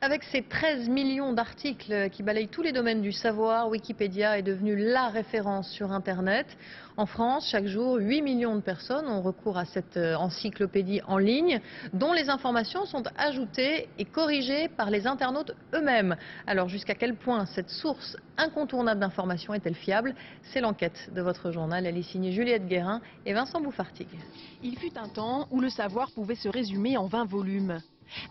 Avec ses 13 millions d'articles qui balayent tous les domaines du savoir, Wikipédia est devenu la référence sur Internet. En France, chaque jour, 8 millions de personnes ont recours à cette encyclopédie en ligne, dont les informations sont ajoutées et corrigées par les internautes eux-mêmes. Alors jusqu'à quel point cette source incontournable d'informations est-elle fiable? C'est l'enquête de votre journal. Elle est signée Juliette Guérin et Vincent Bouffartigue. Il fut un temps où le savoir pouvait se résumer en 20 volumes.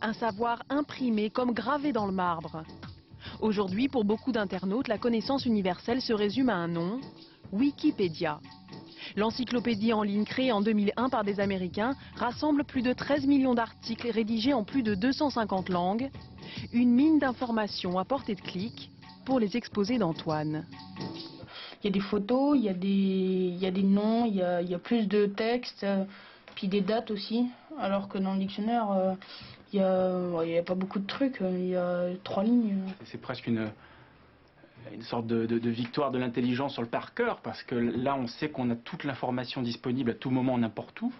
Un savoir imprimé comme gravé dans le marbre. Aujourd'hui, pour beaucoup d'internautes, la connaissance universelle se résume à un nom, Wikipédia. L'encyclopédie en ligne créée en 2001 par des Américains rassemble plus de 13 millions d'articles rédigés en plus de 250 langues. Une mine d'informations à portée de clic pour les exposés d'Antoine. Il y a des photos, il y a des noms, il y a plus de textes, puis des dates aussi. Alors que dans le dictionnaire, il y a pas beaucoup de trucs, il y a 3 lignes. C'est presque une sorte de victoire de l'intelligence sur le par cœur, parce que là on sait qu'on a toute l'information disponible à tout moment, n'importe où.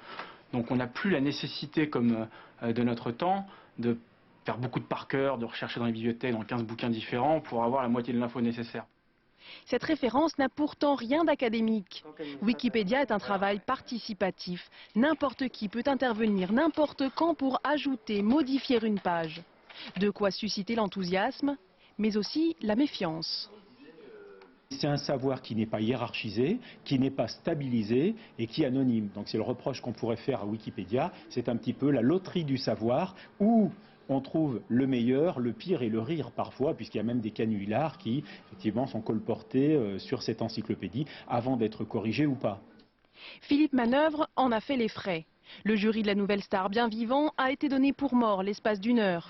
Donc on n'a plus la nécessité, comme de notre temps, de faire beaucoup de par cœur, de rechercher dans les bibliothèques, dans 15 bouquins différents, pour avoir la moitié de l'info nécessaire. Cette référence n'a pourtant rien d'académique. Wikipédia est un travail participatif. N'importe qui peut intervenir n'importe quand pour ajouter, modifier une page. De quoi susciter l'enthousiasme, mais aussi la méfiance. C'est un savoir qui n'est pas hiérarchisé, qui n'est pas stabilisé et qui est anonyme. Donc c'est le reproche qu'on pourrait faire à Wikipédia. C'est un petit peu la loterie du savoir où on trouve le meilleur, le pire et le rire parfois, puisqu'il y a même des canulars qui, effectivement, sont colportés sur cette encyclopédie avant d'être corrigés ou pas. Philippe Manœuvre en a fait les frais. Le jury de la nouvelle star bien vivant a été donné pour mort l'espace d'une heure.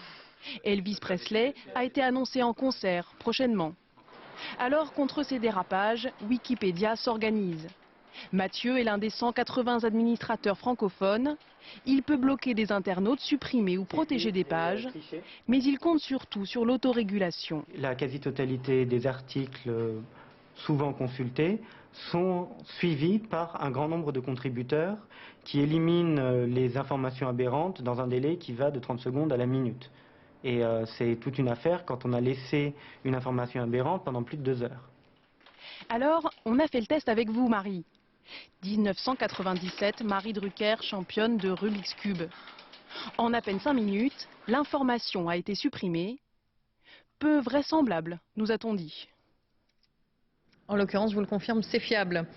Elvis Presley a été annoncé en concert prochainement. Alors, contre ces dérapages, Wikipédia s'organise. Mathieu est l'un des 180 administrateurs francophones. Il peut bloquer des internautes, supprimer ou protéger des pages, mais il compte surtout sur l'autorégulation. La quasi-totalité des articles souvent consultés sont suivis par un grand nombre de contributeurs qui éliminent les informations aberrantes dans un délai qui va de 30 secondes à la minute. Et c'est toute une affaire quand on a laissé une information aberrante pendant plus de 2 heures. Alors, on a fait le test avec vous, Marie. 1997, Marie Drucker, championne de Rubik's Cube. En à peine 5 minutes, l'information a été supprimée. Peu vraisemblable, nous a-t-on dit. En l'occurrence, je vous le confirme, c'est fiable.